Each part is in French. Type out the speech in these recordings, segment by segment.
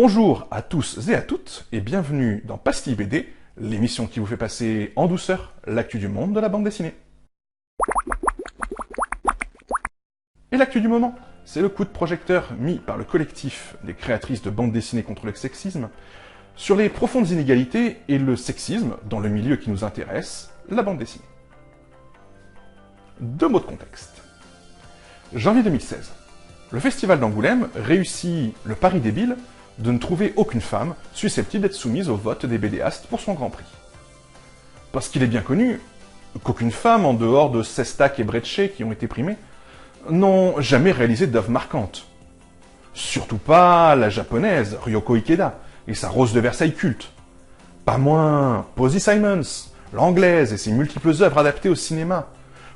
Bonjour à tous et à toutes, et bienvenue dans Pastille BD, l'émission qui vous fait passer en douceur l'actu du monde de la bande dessinée. Et l'actu du moment, c'est le coup de projecteur mis par le collectif des créatrices de bande dessinée contre le sexisme sur les profondes inégalités et le sexisme dans le milieu qui nous intéresse, la bande dessinée. Deux mots de contexte. Janvier 2016. Le festival d'Angoulême réussit le pari débile de ne trouver aucune femme susceptible d'être soumise au vote des BDastes pour son Grand Prix. Parce qu'il est bien connu qu'aucune femme, en dehors de Sestak et Brecce qui ont été primées, n'ont jamais réalisé d'œuvres marquantes. Surtout pas la japonaise Ryoko Ikeda et sa Rose de Versailles culte. Pas moins Posy Simons, l'anglaise et ses multiples œuvres adaptées au cinéma.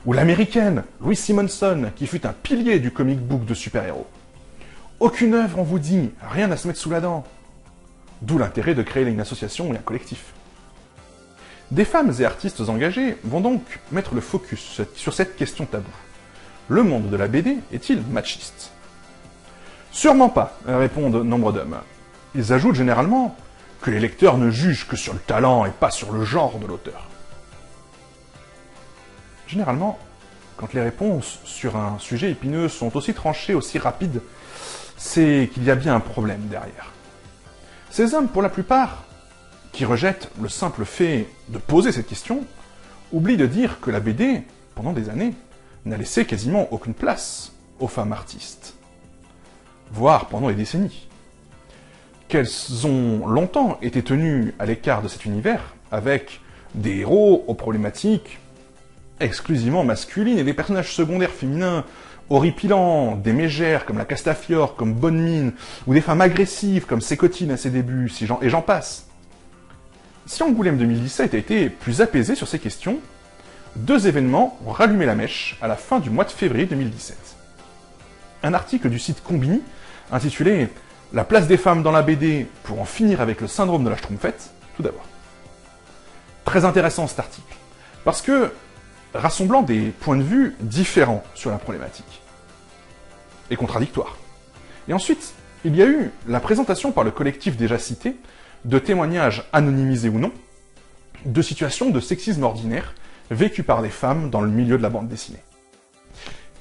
Ou l'américaine Louise Simonson, qui fut un pilier du comic book de super-héros. Aucune œuvre, on vous dit, rien à se mettre sous la dent. D'où l'intérêt de créer une association et un collectif. Des femmes et artistes engagés vont donc mettre le focus sur cette question taboue. Le monde de la BD est-il machiste? Sûrement pas, répondent nombre d'hommes. Ils ajoutent généralement que les lecteurs ne jugent que sur le talent et pas sur le genre de l'auteur. Généralement, quand les réponses sur un sujet épineux sont aussi tranchées, aussi rapides, c'est qu'il y a bien un problème derrière. Ces hommes, pour la plupart, qui rejettent le simple fait de poser cette question, oublient de dire que la BD, pendant des années, n'a laissé quasiment aucune place aux femmes artistes. Voire pendant des décennies. Qu'elles ont longtemps été tenues à l'écart de cet univers, avec des héros aux problématiques exclusivement masculines et des personnages secondaires féminins horripilants, des mégères comme la Castafiore, comme Bonne Mine, ou des femmes agressives comme Sécotine à ses débuts, et j'en passe. Si Angoulême 2017 a été plus apaisé sur ces questions, deux événements ont rallumé la mèche à la fin du mois de février 2017. Un article du site Combini, intitulé « La place des femmes dans la BD pour en finir avec le syndrome de la Schtroumpfette », tout d'abord. Très intéressant cet article, parce que rassemblant des points de vue différents sur la problématique, et contradictoires. Et ensuite, il y a eu la présentation par le collectif déjà cité de témoignages anonymisés ou non, de situations de sexisme ordinaire vécues par les femmes dans le milieu de la bande dessinée.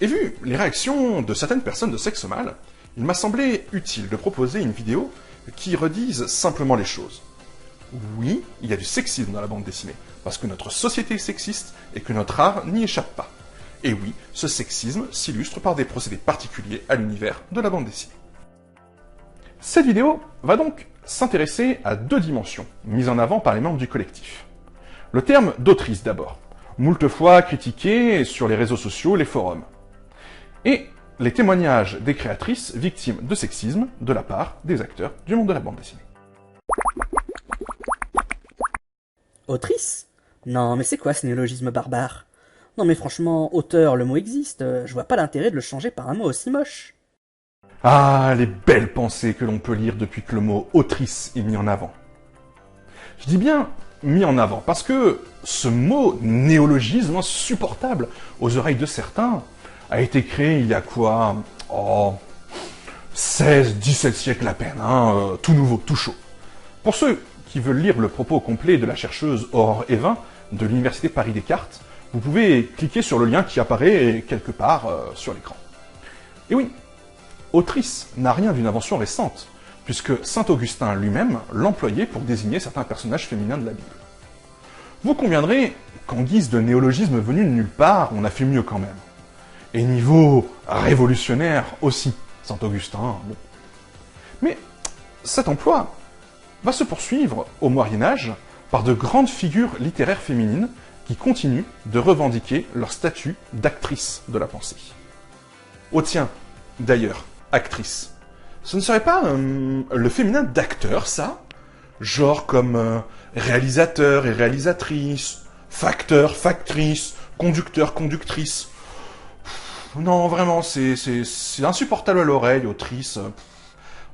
Et vu les réactions de certaines personnes de sexe mâle, il m'a semblé utile de proposer une vidéo qui redise simplement les choses. Oui, il y a du sexisme dans la bande dessinée, parce que notre société est sexiste et que notre art n'y échappe pas. Et oui, ce sexisme s'illustre par des procédés particuliers à l'univers de la bande dessinée. Cette vidéo va donc s'intéresser à deux dimensions, mises en avant par les membres du collectif. Le terme d'autrice d'abord, moult fois critiqué sur les réseaux sociaux, les forums. Et les témoignages des créatrices victimes de sexisme de la part des acteurs du monde de la bande dessinée. Autrice? Non, mais c'est quoi ce néologisme barbare? Non mais franchement, auteur, le mot existe, je vois pas l'intérêt de le changer par un mot aussi moche. Ah, les belles pensées que l'on peut lire depuis que le mot autrice est mis en avant. Je dis bien mis en avant, parce que ce mot néologisme insupportable aux oreilles de certains a été créé il y a quoi? 16, 17 siècles à peine, tout nouveau, tout chaud. Pour ceux qui veulent lire le propos complet de la chercheuse Aurore Evin de l'Université Paris-Descartes, vous pouvez cliquer sur le lien qui apparaît quelque part sur l'écran. Et oui, autrice n'a rien d'une invention récente, puisque saint Augustin lui-même l'employait pour désigner certains personnages féminins de la Bible. Vous conviendrez qu'en guise de néologisme venu de nulle part, on a fait mieux quand même. Et niveau révolutionnaire aussi, saint Augustin, bon. Mais cet emploi va se poursuivre au Moyen-Âge par de grandes figures littéraires féminines qui continuent de revendiquer leur statut d'actrice de la pensée. Oh tiens, d'ailleurs, actrice. Ce ne serait pas le féminin d'acteur, ça? Genre comme réalisateur et réalisatrice, facteur, factrice, conducteur, conductrice. Non, vraiment, c'est insupportable à l'oreille, autrice.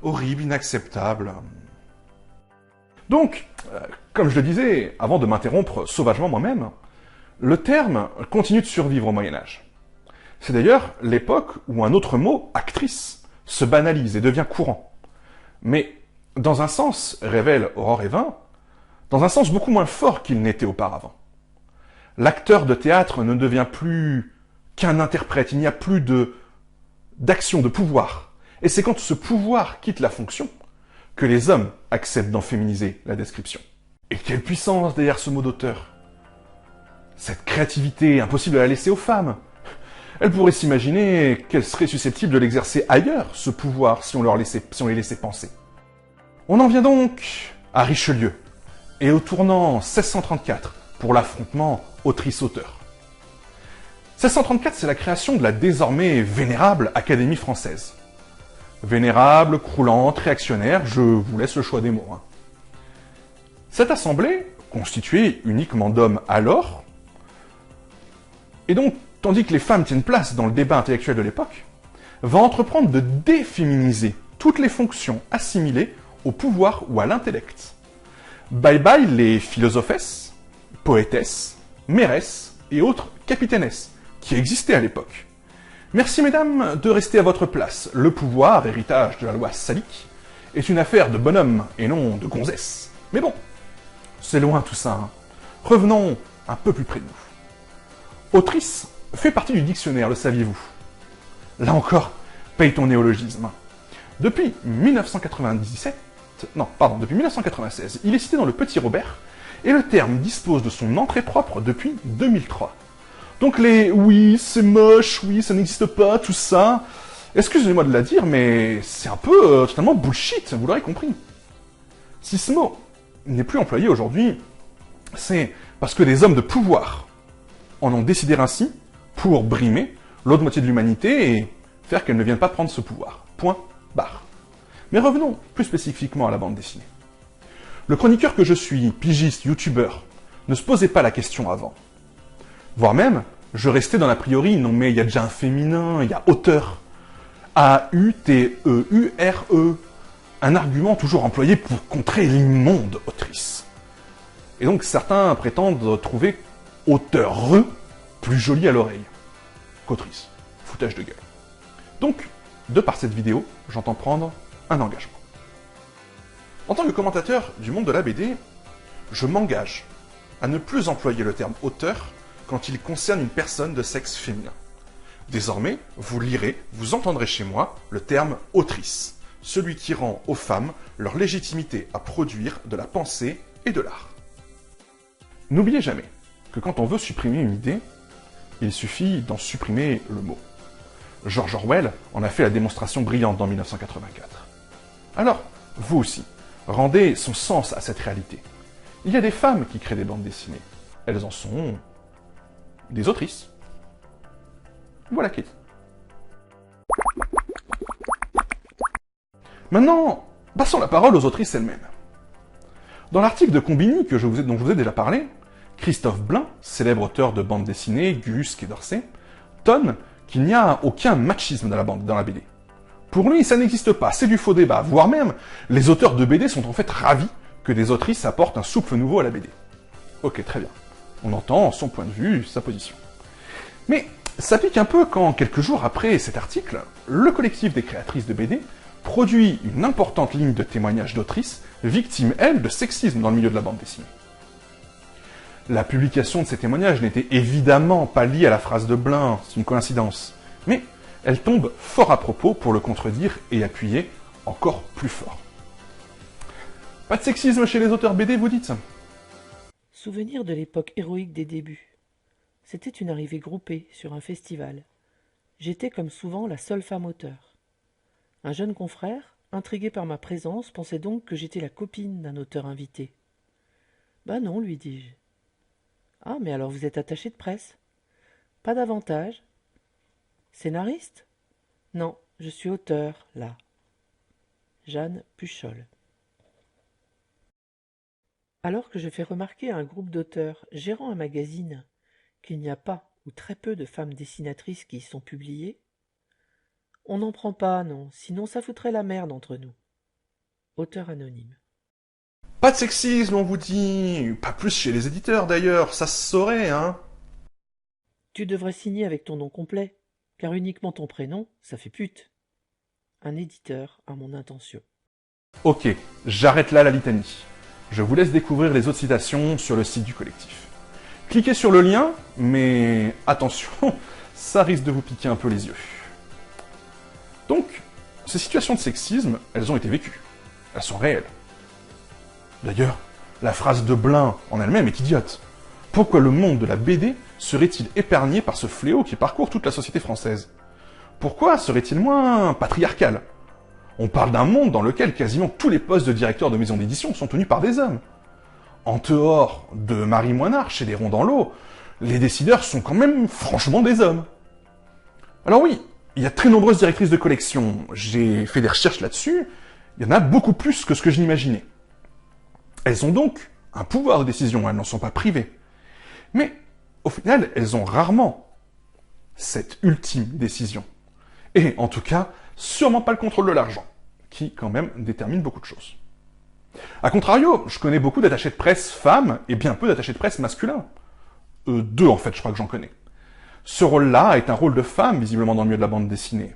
Horrible, inacceptable. Donc, comme je le disais, avant de m'interrompre sauvagement moi-même, le terme continue de survivre au Moyen-Âge. C'est d'ailleurs l'époque où un autre mot, actrice, se banalise et devient courant. Mais Dans un sens, révèle Aurore Evin, dans un sens beaucoup moins fort qu'il n'était auparavant. L'acteur de théâtre ne devient plus qu'un interprète, il n'y a plus d'action, de pouvoir. Et c'est quand ce pouvoir quitte la fonction que les hommes acceptent d'en féminiser la description. Et quelle puissance derrière ce mot d'auteur! Cette créativité, impossible à la laisser aux femmes. Elles pourraient s'imaginer qu'elles seraient susceptibles de l'exercer ailleurs, ce pouvoir, si on les laissait penser. On en vient donc à Richelieu, et au tournant 1634, pour l'affrontement autrice-auteur. 1634, c'est la création de la désormais vénérable Académie française. Vénérable, croulante, réactionnaire, je vous laisse le choix des mots. Cette assemblée, constituée uniquement d'hommes alors, et donc, tandis que les femmes tiennent place dans le débat intellectuel de l'époque, va entreprendre de déféminiser toutes les fonctions assimilées au pouvoir ou à l'intellect. Bye bye les philosophesses, poétesses, mairesses et autres capitainesses qui existaient à l'époque. Merci mesdames de rester à votre place. Le pouvoir, héritage de la loi salique, est une affaire de bonhomme et non de gonzesse. Mais bon, c'est loin tout ça. Hein. Revenons un peu plus près de nous. Autrice fait partie du dictionnaire, le saviez-vous? Là encore, paye ton néologisme. Depuis 1996, il est cité dans le Petit Robert, et le terme dispose de son entrée propre depuis 2003. Donc les « oui, c'est moche, oui, ça n'existe pas », tout ça, excusez-moi de la dire, mais c'est un peu totalement bullshit, vous l'aurez compris. Si ce mot n'est plus employé aujourd'hui, c'est parce que des hommes de pouvoir en ont décidé ainsi pour brimer l'autre moitié de l'humanité et faire qu'elle ne vienne pas prendre ce pouvoir. Point, barre. Mais revenons plus spécifiquement à la bande dessinée. Le chroniqueur que je suis, pigiste, youtubeur, ne se posait pas la question avant. Voire même, je restais dans l'a priori, non mais il y a déjà un féminin, il y a auteur. A-U-T-E-U-R-E. Un argument toujours employé pour contrer l'immonde autrice. Et donc certains prétendent trouver auteureux plus joli à l'oreille qu'autrice. Foutage de gueule. Donc, de par cette vidéo, j'entends prendre un engagement. En tant que commentateur du monde de la BD, je m'engage à ne plus employer le terme auteur quand il concerne une personne de sexe féminin. Désormais, vous lirez, vous entendrez chez moi le terme autrice, celui qui rend aux femmes leur légitimité à produire de la pensée et de l'art. N'oubliez jamais que quand on veut supprimer une idée, il suffit d'en supprimer le mot. George Orwell en a fait la démonstration brillante dans 1984. Alors, vous aussi, rendez son sens à cette réalité. Il y a des femmes qui créent des bandes dessinées. Elles en sont des autrices. Voilà qui est. Maintenant, passons la parole aux autrices elles-mêmes. Dans l'article de Combini dont je vous ai déjà parlé, Christophe Blain, célèbre auteur de bandes dessinées, Gus, Quai d'Orsay, tonne qu'il n'y a aucun machisme dans la BD. Pour lui, ça n'existe pas, c'est du faux débat, voire même, les auteurs de BD sont en fait ravis que des autrices apportent un souffle nouveau à la BD. Ok, très bien. On entend son point de vue, sa position. Mais ça pique un peu quand, quelques jours après cet article, le collectif des créatrices de BD produit une importante ligne de témoignages d'autrices, victimes, elles, de sexisme dans le milieu de la bande dessinée. La publication de ces témoignages n'était évidemment pas liée à la phrase de Blain, c'est une coïncidence, mais elle tombe fort à propos pour le contredire et appuyer encore plus fort. Pas de sexisme chez les auteurs BD, vous dites? Souvenir de l'époque héroïque des débuts. C'était une arrivée groupée sur un festival. J'étais comme souvent la seule femme auteur. Un jeune confrère, intrigué par ma présence, pensait donc que j'étais la copine d'un auteur invité. « Bah non, lui dis-je. »« Ah, mais alors vous êtes attaché de presse ?»« Pas davantage. »« Scénariste ?»« Non, je suis auteur, là. » Jeanne Puchol. Alors que je fais remarquer à un groupe d'auteurs gérant un magazine qu'il n'y a pas ou très peu de femmes dessinatrices qui y sont publiées, on n'en prend pas, non, sinon ça foutrait la merde entre nous. Auteur anonyme. Pas de sexisme, on vous dit. Pas plus chez les éditeurs, d'ailleurs, ça se saurait, hein. Tu devrais signer avec ton nom complet, car uniquement ton prénom, ça fait pute. Un éditeur à mon intention. Ok, j'arrête là la litanie. Je vous laisse découvrir les autres citations sur le site du collectif. Cliquez sur le lien, mais attention, ça risque de vous piquer un peu les yeux. Donc, ces situations de sexisme, elles ont été vécues. Elles sont réelles. D'ailleurs, la phrase de Blin en elle-même est idiote. Pourquoi le monde de la BD serait-il épargné par ce fléau qui parcourt toute la société française? Pourquoi serait-il moins patriarcal? On parle d'un monde dans lequel quasiment tous les postes de directeurs de maison d'édition sont tenus par des hommes. En dehors de Marie Moinard chez Les Ronds dans l'eau, les décideurs sont quand même franchement des hommes. Alors oui, il y a très nombreuses directrices de collection. J'ai fait des recherches là-dessus. Il y en a beaucoup plus que ce que je n'imaginais. Elles ont donc un pouvoir de décision, elles n'en sont pas privées. Mais au final, elles ont rarement cette ultime décision. Et en tout cas, sûrement pas le contrôle de l'argent, qui quand même détermine beaucoup de choses. A contrario, je connais beaucoup d'attachés de presse femmes et bien peu d'attachés de presse masculins. Deux en fait, je crois que j'en connais. Ce rôle-là est un rôle de femme, visiblement dans le milieu de la bande dessinée.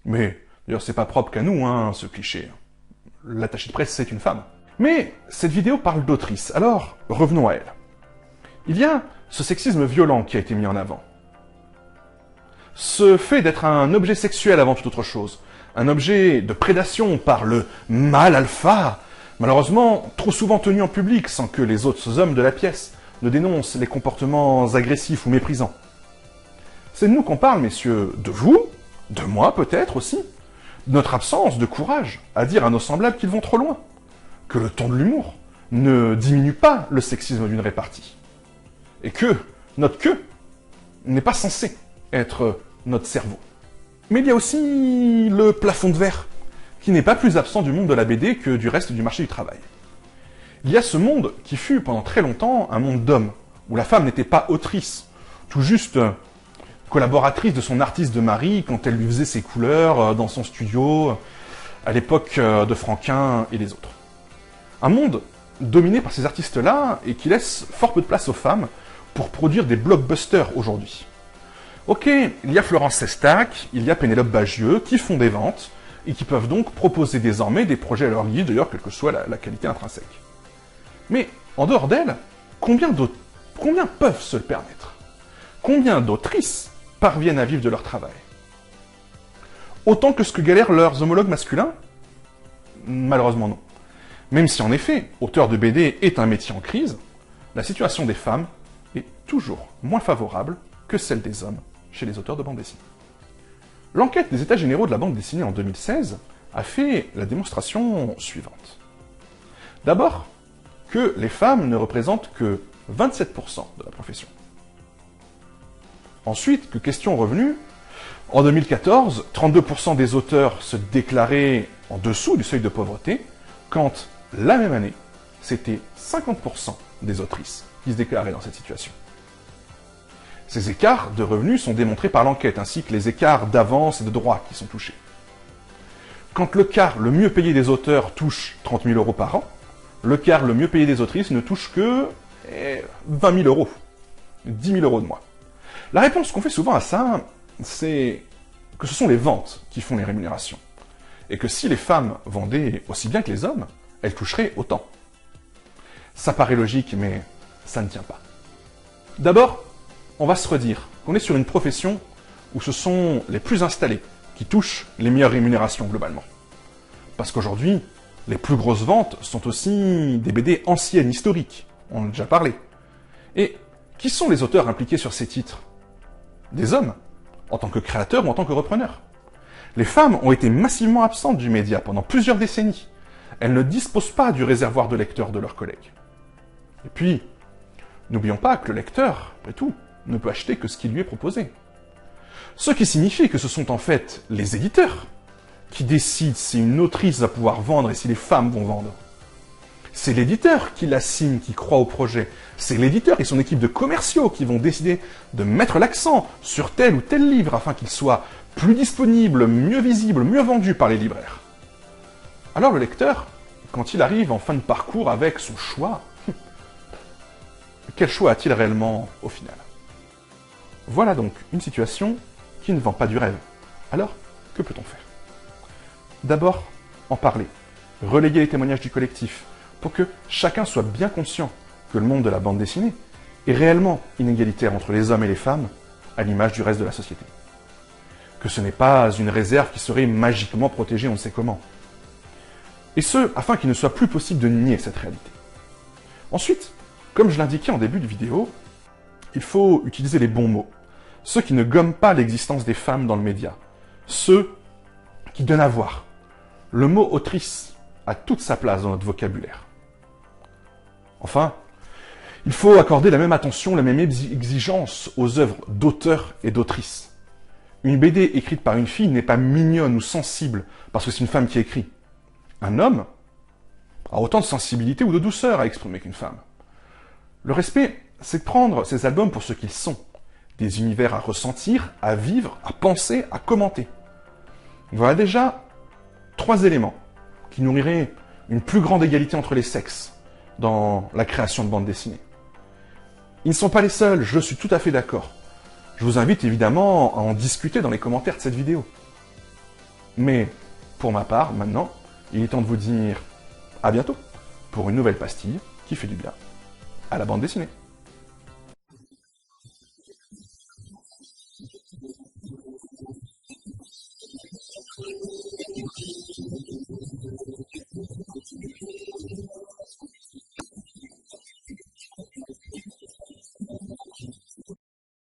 Mais, d'ailleurs, c'est pas propre qu'à nous, hein, ce cliché. L'attaché de presse, c'est une femme. Mais cette vidéo parle d'autrice, alors revenons à elle. Il y a ce sexisme violent qui a été mis en avant. Ce fait d'être un objet sexuel avant toute autre chose, un objet de prédation par le mâle alpha, malheureusement trop souvent tenu en public sans que les autres hommes de la pièce ne dénoncent les comportements agressifs ou méprisants. C'est de nous qu'on parle, messieurs, de vous, de moi peut-être aussi, de notre absence de courage à dire à nos semblables qu'ils vont trop loin, que le ton de l'humour ne diminue pas le sexisme d'une répartie, et que notre queue n'est pas censée être notre cerveau. Mais il y a aussi le plafond de verre, qui n'est pas plus absent du monde de la BD que du reste du marché du travail. Il y a ce monde qui fut pendant très longtemps un monde d'hommes, où la femme n'était pas autrice, tout juste collaboratrice de son artiste de mari quand elle lui faisait ses couleurs dans son studio, à l'époque de Franquin et les autres. Un monde dominé par ces artistes-là et qui laisse fort peu de place aux femmes pour produire des blockbusters aujourd'hui. Ok, il y a Florence Sestac, il y a Pénélope Bagieux qui font des ventes et qui peuvent donc proposer désormais des projets à leur guise, d'ailleurs quelle que soit la qualité intrinsèque. Mais en dehors d'elles, combien peuvent se le permettre? Combien d'autrices parviennent à vivre de leur travail? Autant que ce que galèrent leurs homologues masculins? Malheureusement non. Même si en effet, auteur de BD est un métier en crise, la situation des femmes est toujours moins favorable que celle des hommes chez les auteurs de bande dessinée. L'enquête des États généraux de la bande dessinée en 2016 a fait la démonstration suivante. D'abord, que les femmes ne représentent que 27% de la profession. Ensuite, que question revenue, en 2014, 32% des auteurs se déclaraient en dessous du seuil de pauvreté, quand, la même année, c'était 50% des autrices qui se déclaraient dans cette situation. Ces écarts de revenus sont démontrés par l'enquête, ainsi que les écarts d'avance et de droits qui sont touchés. Quand le quart le mieux payé des auteurs touche 30 000 € par an, le quart le mieux payé des autrices ne touche que 20 000 €, 10 000 € de mois. La réponse qu'on fait souvent à ça, c'est que ce sont les ventes qui font les rémunérations. Et que si les femmes vendaient aussi bien que les hommes, elles toucheraient autant. Ça paraît logique, mais ça ne tient pas. D'abord, on va se redire qu'on est sur une profession où ce sont les plus installés qui touchent les meilleures rémunérations globalement. Parce qu'aujourd'hui, les plus grosses ventes sont aussi des BD anciennes, historiques. On en a déjà parlé. Et qui sont les auteurs impliqués sur ces titres? Des hommes, en tant que créateurs ou en tant que repreneurs. Les femmes ont été massivement absentes du média pendant plusieurs décennies. Elles ne disposent pas du réservoir de lecteurs de leurs collègues. Et puis, n'oublions pas que le lecteur, après tout, ne peut acheter que ce qui lui est proposé. Ce qui signifie que ce sont en fait les éditeurs qui décident si une autrice va pouvoir vendre et si les femmes vont vendre. C'est l'éditeur qui la signe, qui croit au projet. C'est l'éditeur et son équipe de commerciaux qui vont décider de mettre l'accent sur tel ou tel livre afin qu'il soit plus disponible, mieux visible, mieux vendu par les libraires. Alors le lecteur, quand il arrive en fin de parcours avec son choix, quel choix a-t-il réellement au final? Voilà donc une situation qui ne vend pas du rêve. Alors, que peut-on faire? D'abord, en parler. relayer les témoignages du collectif, pour que chacun soit bien conscient que le monde de la bande dessinée est réellement inégalitaire entre les hommes et les femmes, à l'image du reste de la société. Que ce n'est pas une réserve qui serait magiquement protégée on ne sait comment. Et ce, afin qu'il ne soit plus possible de nier cette réalité. Ensuite, comme je l'indiquais en début de vidéo, il faut utiliser les bons mots. Ceux qui ne gomment pas l'existence des femmes dans le média. Ceux qui donnent à voir. Le mot autrice a toute sa place dans notre vocabulaire. Enfin, il faut accorder la même attention, la même exigence aux œuvres d'auteurs et d'autrices. Une BD écrite par une fille n'est pas mignonne ou sensible parce que c'est une femme qui écrit. Un homme a autant de sensibilité ou de douceur à exprimer qu'une femme. Le respect, c'est de prendre ces albums pour ce qu'ils sont. Des univers à ressentir, à vivre, à penser, à commenter. Voilà déjà 3 éléments qui nourriraient une plus grande égalité entre les sexes dans la création de bandes dessinées. Ils ne sont pas les seuls, je suis tout à fait d'accord. Je vous invite évidemment à en discuter dans les commentaires de cette vidéo. Mais, pour ma part, maintenant, il est temps de vous dire à bientôt pour une nouvelle pastille qui fait du bien à la bande dessinée.